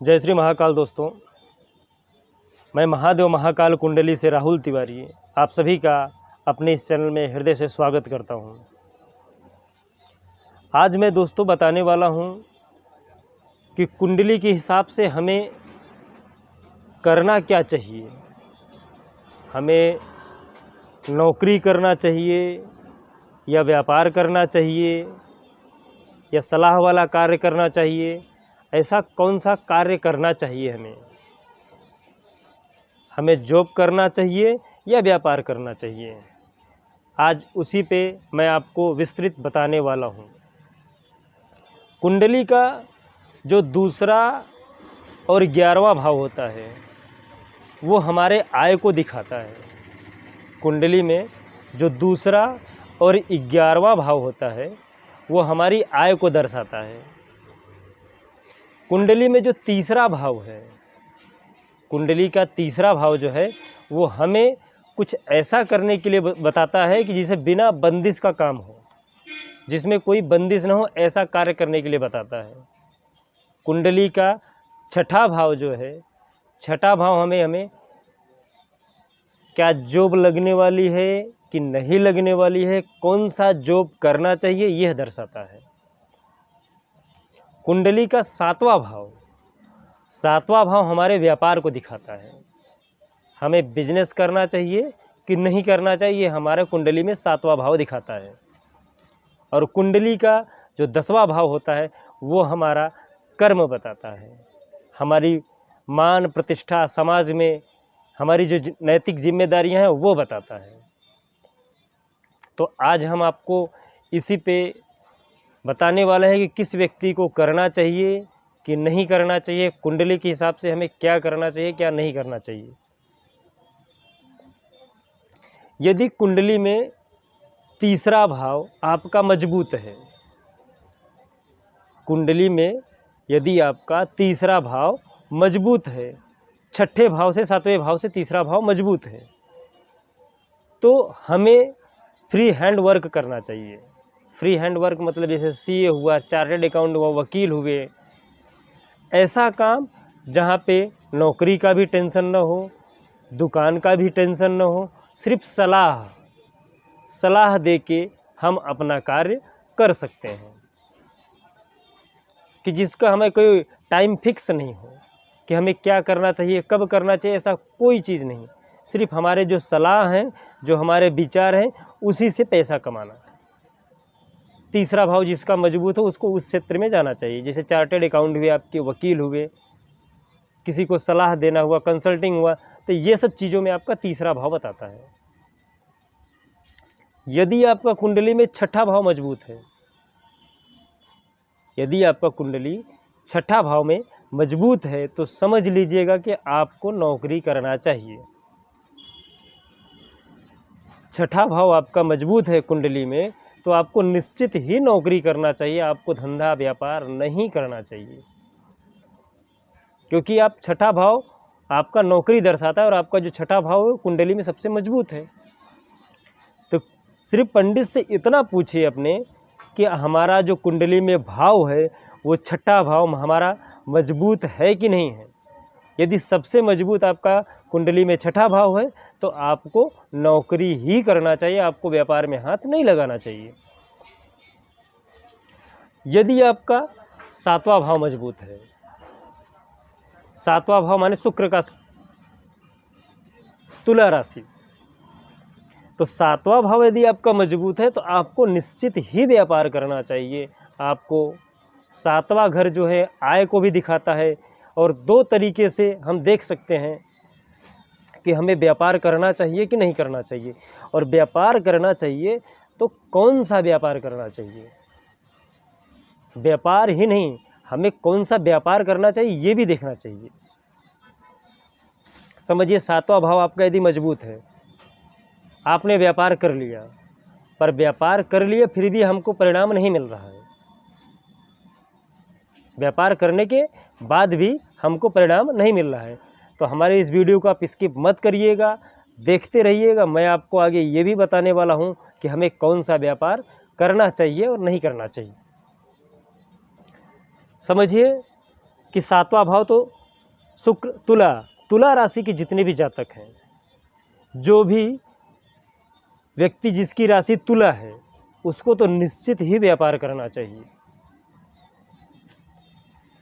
जय श्री महाकाल दोस्तों, मैं महादेव महाकाल कुंडली से राहुल तिवारी आप सभी का अपने इस चैनल में हृदय से स्वागत करता हूं। आज मैं दोस्तों बताने वाला हूं कि कुंडली के हिसाब से हमें करना क्या चाहिए। हमें नौकरी करना चाहिए या व्यापार करना चाहिए या सलाह वाला कार्य करना चाहिए, ऐसा कौन सा कार्य करना चाहिए। हमें जॉब करना चाहिए या व्यापार करना चाहिए। आज उसी पे मैं आपको विस्तृत बताने वाला हूँ। कुंडली का जो दूसरा और 11वां भाव होता है वो हमारे आय को दिखाता है। कुंडली में जो दूसरा और 11वां भाव होता है वो हमारी आय को दर्शाता है। कुंडली में जो तीसरा भाव है, कुंडली का तीसरा भाव जो है वो हमें कुछ ऐसा करने के लिए बताता है कि जिसे बिना बंदिश का काम हो, जिसमें कोई बंदिश ना हो, ऐसा कार्य करने के लिए बताता है। कुंडली का छठा भाव जो है, छठा भाव हमें क्या जॉब लगने वाली है कि नहीं लगने वाली है, कौन सा जॉब करना चाहिए, यह दर्शाता है। कुंडली का सातवां भाव हमारे व्यापार को दिखाता है। हमें बिजनेस करना चाहिए कि नहीं करना चाहिए, हमारे कुंडली में सातवां भाव दिखाता है। और कुंडली का जो 10वां भाव होता है वो हमारा कर्म बताता है। हमारी मान प्रतिष्ठा, समाज में हमारी जो नैतिक जिम्मेदारियां हैं वो बताता है। तो आज हम आपको इसी पे बताने वाले हैं कि किस व्यक्ति को करना चाहिए कि नहीं करना चाहिए, कुंडली के हिसाब से हमें क्या करना चाहिए, क्या नहीं करना चाहिए। यदि कुंडली में तीसरा भाव आपका मजबूत है, कुंडली में यदि आपका तीसरा भाव मजबूत है, छठे भाव से सातवें भाव से तीसरा भाव मजबूत है, तो हमें फ्री हैंड वर्क करना चाहिए। फ्री हैंड वर्क मतलब जैसे सीए हुआ, चार्टर्ड अकाउंट हुआ, वकील हुए, ऐसा काम जहाँ पे नौकरी का भी टेंशन न हो, दुकान का भी टेंशन न हो, सिर्फ सलाह दे के हम अपना कार्य कर सकते हैं। कि जिसका हमें कोई टाइम फिक्स नहीं हो कि हमें क्या करना चाहिए, कब करना चाहिए, ऐसा कोई चीज़ नहीं। सिर्फ हमारे जो सलाह हैं, जो हमारे विचार हैं, उसी से पैसा कमाना। तीसरा भाव जिसका मजबूत हो उसको उस क्षेत्र में जाना चाहिए। जैसे चार्टर्ड अकाउंट हुए, आपके वकील हुए, किसी को सलाह देना हुआ, कंसल्टिंग हुआ, तो ये सब चीज़ों में आपका तीसरा भाव बताता है। यदि आपका कुंडली में छठा भाव मजबूत है, यदि आपका कुंडली छठा भाव में मजबूत है तो समझ लीजिएगा कि आपको नौकरी करना चाहिए। छठा भाव आपका मजबूत है कुंडली में तो आपको निश्चित ही नौकरी करना चाहिए, आपको धंधा व्यापार नहीं करना चाहिए। क्योंकि आप छठा भाव आपका नौकरी दर्शाता है और आपका जो छठा भाव है कुंडली में सबसे मजबूत है। तो सिर्फ पंडित से इतना पूछिए अपने कि हमारा जो कुंडली में भाव है वो छठा भाव हमारा मजबूत है कि नहीं है। यदि सबसे मजबूत आपका कुंडली में छठा भाव है तो आपको नौकरी ही करना चाहिए, आपको व्यापार में हाथ नहीं लगाना चाहिए। यदि आपका सातवां भाव मजबूत है, सातवां भाव माने शुक्र का तुला राशि, तो सातवां भाव यदि आपका मजबूत है तो आपको निश्चित ही व्यापार करना चाहिए। आपको सातवां घर जो है आय को भी दिखाता है। और दो तरीके से हम देख सकते हैं कि हमें व्यापार करना चाहिए कि नहीं करना चाहिए। और व्यापार करना चाहिए तो कौन सा व्यापार करना चाहिए, व्यापार ही नहीं, हमें कौन सा व्यापार करना चाहिए ये भी देखना चाहिए। समझिए, सातवां भाव आपका यदि मजबूत है, आपने व्यापार कर लिया, पर व्यापार कर लिए फिर भी हमको परिणाम नहीं मिल रहा है, व्यापार करने के बाद भी हमको परिणाम नहीं मिल रहा है, तो हमारे इस वीडियो को आप स्किप मत करिएगा, देखते रहिएगा। मैं आपको आगे ये भी बताने वाला हूँ कि हमें कौन सा व्यापार करना चाहिए और नहीं करना चाहिए। समझिए कि सातवां भाव तो शुक्र, तुला राशि के जितने भी जातक हैं, जो भी व्यक्ति जिसकी राशि तुला है, उसको तो निश्चित ही व्यापार करना चाहिए।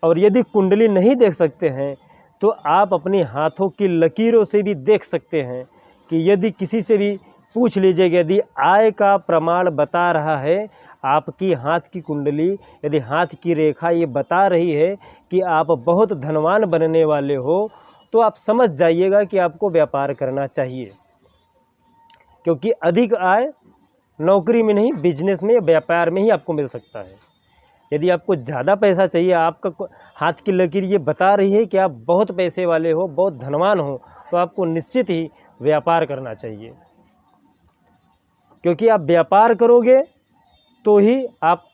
और यदि कुंडली नहीं देख सकते हैं तो आप अपने हाथों की लकीरों से भी देख सकते हैं कि यदि किसी से भी पूछ लीजिएगा, यदि आय का प्रमाण बता रहा है, आपकी हाथ की कुंडली, यदि हाथ की रेखा ये बता रही है कि आप बहुत धनवान बनने वाले हो, तो आप समझ जाइएगा कि आपको व्यापार करना चाहिए। क्योंकि अधिक आय नौकरी में नहीं, बिजनेस में या व्यापार में ही आपको मिल सकता है। यदि आपको ज़्यादा पैसा चाहिए, आपका हाथ की लकीर ये बता रही है कि आप बहुत पैसे वाले हो, बहुत धनवान हो, तो आपको निश्चित ही व्यापार करना चाहिए। क्योंकि आप व्यापार करोगे तो ही आप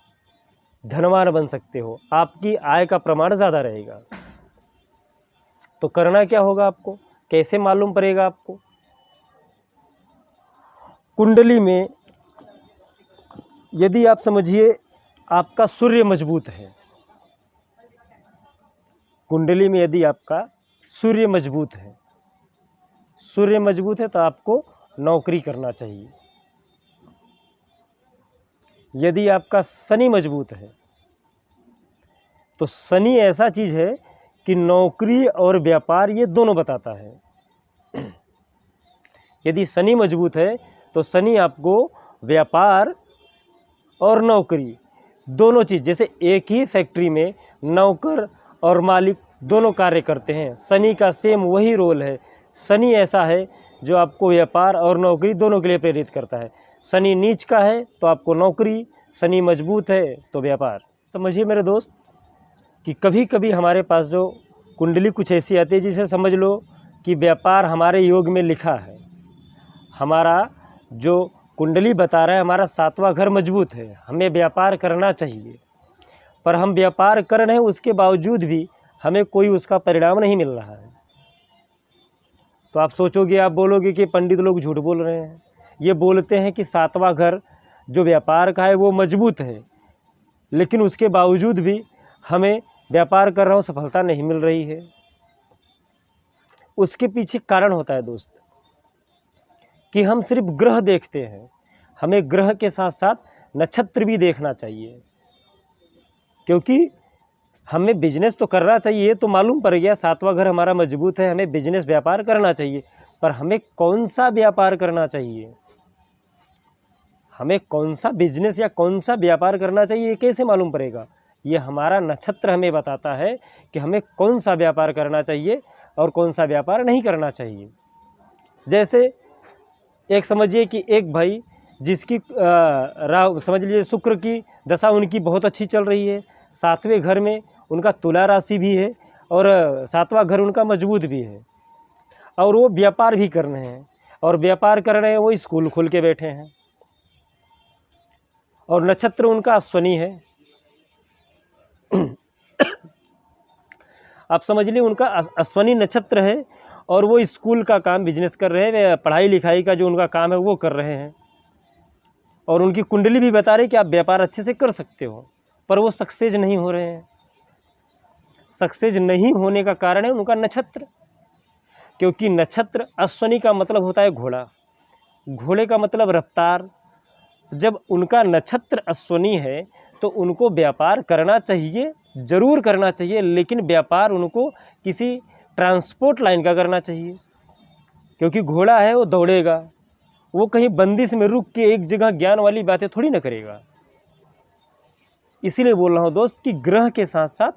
धनवान बन सकते हो, आपकी आय का प्रमाण ज़्यादा रहेगा। तो करना क्या होगा आपको, कैसे मालूम पड़ेगा आपको? कुंडली में यदि आप समझिए आपका सूर्य मजबूत है, कुंडली में यदि आपका सूर्य मजबूत है, तो आपको नौकरी करना चाहिए। यदि आपका शनि मजबूत है, तो शनि ऐसा चीज़ है कि नौकरी और व्यापार ये दोनों बताता है। यदि शनि मजबूत है तो शनि आपको व्यापार और नौकरी दोनों चीज़, जैसे एक ही फैक्ट्री में नौकर और मालिक दोनों कार्य करते हैं, शनि का सेम वही रोल है। शनि ऐसा है जो आपको व्यापार और नौकरी दोनों के लिए प्रेरित करता है। शनि नीच का है तो आपको नौकरी, शनि मजबूत है तो व्यापार। समझिए मेरे दोस्त कि कभी कभी हमारे पास जो कुंडली कुछ ऐसी आती है जिसे समझ लो कि व्यापार हमारे योग में लिखा है, हमारा जो कुंडली बता रहा है हमारा सातवां घर मजबूत है, हमें व्यापार करना चाहिए, पर हम व्यापार कर रहे हैं, उसके बावजूद भी हमें कोई उसका परिणाम नहीं मिल रहा है। तो आप सोचोगे, आप बोलोगे कि पंडित लोग झूठ बोल रहे हैं। ये बोलते हैं कि सातवां घर जो व्यापार का है वो मजबूत है, लेकिन उसके बावजूद भी हमें व्यापार कर रहा हूँ सफलता नहीं मिल रही है। उसके पीछे कारण होता है दोस्त कि हम सिर्फ ग्रह देखते हैं, हमें ग्रह के साथ साथ नक्षत्र भी देखना चाहिए। क्योंकि हमें बिजनेस तो करना चाहिए, तो मालूम पड़ गया सातवां घर हमारा मजबूत है, हमें बिजनेस व्यापार करना चाहिए, पर हमें कौन सा व्यापार करना चाहिए, हमें कौन सा बिजनेस या कौन सा व्यापार करना चाहिए, ये कैसे मालूम पड़ेगा? ये हमारा नक्षत्र हमें बताता है कि हमें कौन सा व्यापार करना चाहिए और कौन सा व्यापार नहीं करना चाहिए। जैसे एक समझिए कि एक भाई जिसकी समझ लीजिए शुक्र की दशा उनकी बहुत अच्छी चल रही है, सातवें घर में उनका तुला राशि भी है और सातवां घर उनका मजबूत भी है, और वो व्यापार भी कर रहे हैं, और व्यापार कर रहे हैं, वो स्कूल खोल के बैठे हैं, और नक्षत्र उनका अश्वनी है। आप समझ लीजिए उनका अश्वनी नक्षत्र है और वो स्कूल का काम, बिजनेस कर रहे हैं, पढ़ाई लिखाई का जो उनका काम है वो कर रहे हैं, और उनकी कुंडली भी बता रही कि आप व्यापार अच्छे से कर सकते हो, पर वो सक्सेस नहीं हो रहे हैं। सक्सेस नहीं होने का कारण है उनका नक्षत्र, क्योंकि नक्षत्र अश्वनी का मतलब होता है घोड़ा, घोड़े का मतलब रफ्तार। जब उनका नक्षत्र अश्वनी है तो उनको व्यापार करना चाहिए, ज़रूर करना चाहिए, लेकिन व्यापार उनको किसी ट्रांसपोर्ट लाइन का करना चाहिए, क्योंकि घोड़ा है वो दौड़ेगा, वो कहीं बंदिश में रुक के एक जगह ज्ञान वाली बातें थोड़ी ना करेगा। इसीलिए बोल रहा हूँ दोस्त कि ग्रह के साथ साथ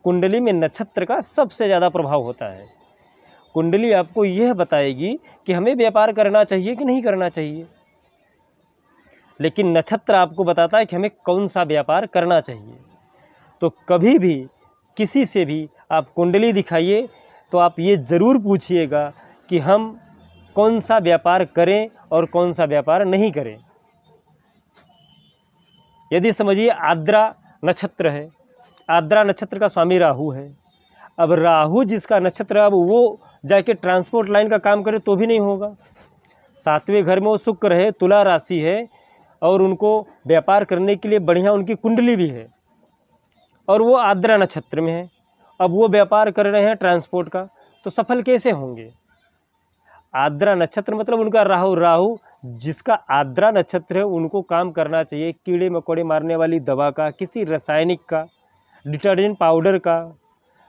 कुंडली में नक्षत्र का सबसे ज़्यादा प्रभाव होता है। कुंडली आपको यह बताएगी कि हमें व्यापार करना चाहिए कि नहीं करना चाहिए, लेकिन नक्षत्र आपको बताता है कि हमें कौन सा व्यापार करना चाहिए। तो कभी भी किसी से भी आप कुंडली दिखाइए तो आप ये ज़रूर पूछिएगा कि हम कौन सा व्यापार करें और कौन सा व्यापार नहीं करें। यदि समझिए आद्रा नक्षत्र है, आद्रा नक्षत्र का स्वामी राहु है, अब राहु जिसका नक्षत्र है, अब वो जाके ट्रांसपोर्ट लाइन का काम करे तो भी नहीं होगा। सातवें घर में वो शुक्र है, तुला राशि है, और उनको व्यापार करने के लिए बढ़िया उनकी कुंडली भी है, और वो आद्रा नक्षत्र में है। अब वो व्यापार कर रहे हैं ट्रांसपोर्ट का, तो सफल कैसे होंगे? आर्द्रा नक्षत्र मतलब उनका राहु जिसका आर्द्रा नक्षत्र है उनको काम करना चाहिए कीड़े मकोड़े मारने वाली दवा का, किसी रासायनिक का, डिटर्जेंट पाउडर का,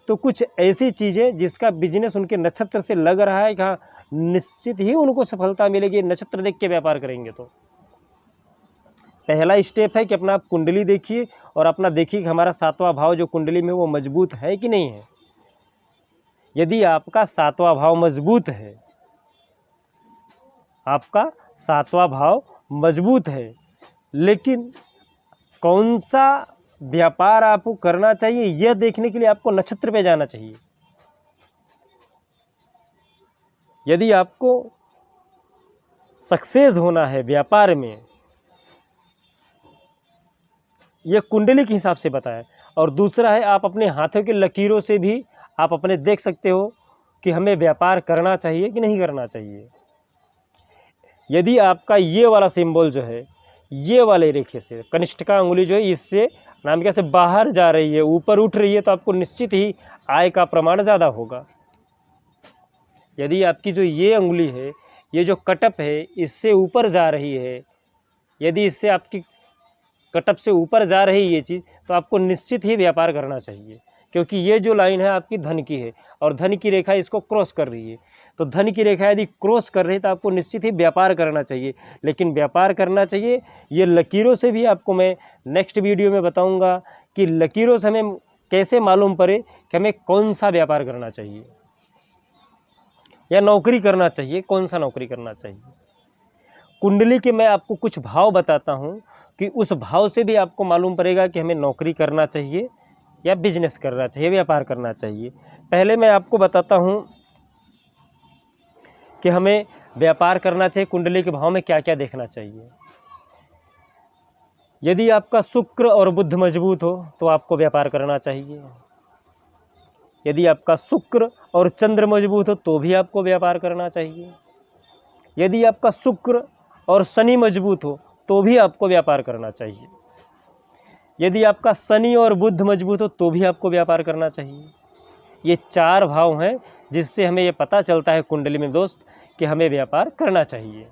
तो कुछ ऐसी चीज़ें जिसका बिजनेस उनके नक्षत्र से लग रहा है कि हाँ निश्चित ही उनको सफलता मिलेगी, नक्षत्र देख के व्यापार करेंगे। तो पहला स्टेप है कि अपना आप कुंडली देखिए और अपना देखिए कि हमारा 7वां भाव जो कुंडली में वो मजबूत है कि नहीं है। यदि आपका 7वां भाव मजबूत है, आपका 7वां भाव मजबूत है, लेकिन कौन सा व्यापार आपको करना चाहिए यह देखने के लिए आपको नक्षत्र पे जाना चाहिए। यदि आपको सक्सेस होना है व्यापार में, यह कुंडली के हिसाब से बताया। और दूसरा है आप अपने हाथों के लकीरों से भी आप अपने देख सकते हो कि हमें व्यापार करना चाहिए कि नहीं करना चाहिए। यदि आपका ये वाला सिंबल जो है, ये वाले रेखे से कनिष्ठिका अंगुली जो है इससे नामिका से बाहर जा रही है, ऊपर उठ रही है, तो आपको निश्चित ही आय का प्रमाण ज़्यादा होगा। यदि आपकी जो ये अंगुली है, ये जो कटप है इससे ऊपर जा रही है, यदि इससे आपकी कटप से ऊपर जा रही है ये चीज़, तो आपको निश्चित ही व्यापार करना चाहिए, क्योंकि ये जो लाइन है आपकी धन की है और धन की रेखा इसको क्रॉस कर रही है। तो धन की रेखा यदि क्रॉस कर रही है तो आपको निश्चित ही व्यापार करना चाहिए। लेकिन व्यापार करना चाहिए ये लकीरों से भी आपको मैं नेक्स्ट वीडियो में बताऊंगा कि लकीरों से हमें कैसे मालूम पड़े कि हमें कौन सा व्यापार करना चाहिए या नौकरी करना चाहिए, कौन सा नौकरी करना चाहिए। कुंडली के मैं आपको कुछ भाव बताता हूँ कि उस भाव से भी आपको मालूम पड़ेगा कि हमें नौकरी करना चाहिए या बिजनेस करना चाहिए, व्यापार करना चाहिए। पहले मैं आपको बताता हूँ कि हमें व्यापार करना चाहिए कुंडली के भाव में क्या क्या देखना चाहिए। यदि आपका शुक्र और बुध मजबूत हो तो आपको व्यापार करना चाहिए। यदि आपका शुक्र और चंद्र मजबूत हो तो भी आपको व्यापार करना चाहिए। यदि आपका शुक्र और शनि मजबूत हो तो भी आपको व्यापार करना चाहिए। यदि आपका शनि और बुध मजबूत हो तो भी आपको व्यापार करना चाहिए। ये 4 भाव हैं जिससे हमें ये पता चलता है कुंडली में दोस्त कि हमें व्यापार करना चाहिए।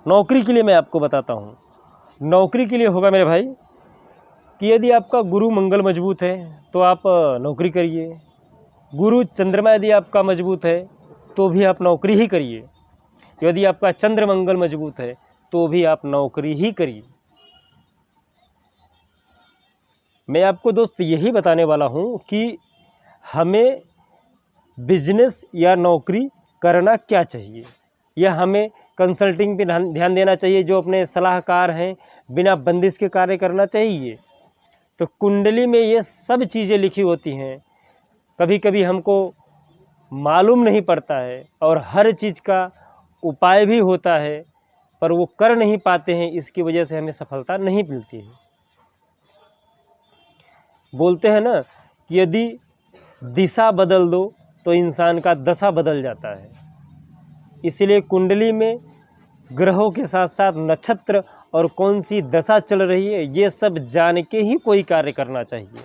नौकरी के लिए मैं आपको बताता हूँ। नौकरी के लिए होगा मेरे भाई कि यदि आपका गुरु मंगल मजबूत है तो आप नौकरी करिए। गुरु चंद्रमा यदि आपका मजबूत है तो भी आप नौकरी ही करिए। यदि आपका चंद्र मंगल मजबूत है तो भी आप नौकरी ही करिए। मैं आपको दोस्त यही बताने वाला हूँ कि हमें बिजनेस या नौकरी करना क्या चाहिए, या हमें कंसल्टिंग पे ध्यान देना चाहिए, जो अपने सलाहकार हैं बिना बंदिश के कार्य करना चाहिए। तो कुंडली में ये सब चीज़ें लिखी होती हैं, कभी कभी हमको मालूम नहीं पड़ता है और हर चीज़ का उपाय भी होता है, पर वो कर नहीं पाते हैं, इसकी वजह से हमें सफलता नहीं मिलती है। बोलते हैं ना कि यदि दिशा बदल दो तो इंसान का दशा बदल जाता है। इसलिए कुंडली में ग्रहों के साथ साथ नक्षत्र और कौन सी दशा चल रही है ये सब जान के ही कोई कार्य करना चाहिए।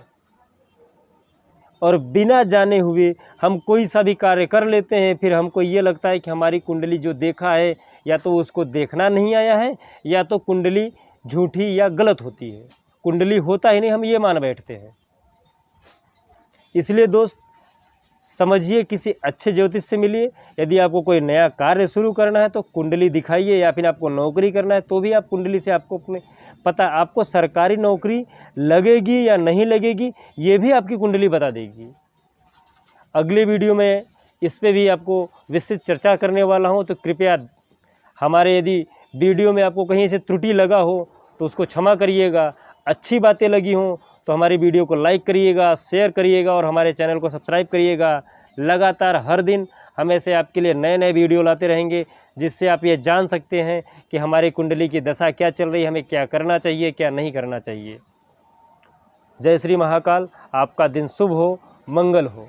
और बिना जाने हुए हम कोई सा भी कार्य कर लेते हैं, फिर हमको ये लगता है कि हमारी कुंडली जो देखा है या तो उसको देखना नहीं आया है या तो कुंडली झूठी या गलत होती है, कुंडली होता ही नहीं, हम ये मान बैठते हैं। इसलिए दोस्त समझिए, किसी अच्छे ज्योतिष से मिलिए। यदि आपको कोई नया कार्य शुरू करना है तो कुंडली दिखाइए, या फिर आपको नौकरी करना है तो भी आप कुंडली से आपको अपने पता, आपको सरकारी नौकरी लगेगी या नहीं लगेगी ये भी आपकी कुंडली बता देगी। अगले वीडियो में इस पे भी आपको विस्तृत चर्चा करने वाला हूँ, तो कृपया हमारे यदि वीडियो में आपको कहीं से त्रुटि लगा हो तो उसको क्षमा करिएगा। अच्छी बातें लगी हों तो हमारी वीडियो को लाइक करिएगा, शेयर करिएगा और हमारे चैनल को सब्सक्राइब करिएगा। लगातार हर दिन हम ऐसे आपके लिए नए नए वीडियो लाते रहेंगे, जिससे आप ये जान सकते हैं कि हमारी कुंडली की दशा क्या चल रही है, हमें क्या करना चाहिए, क्या नहीं करना चाहिए। जय श्री महाकाल। आपका दिन शुभ हो, मंगल हो।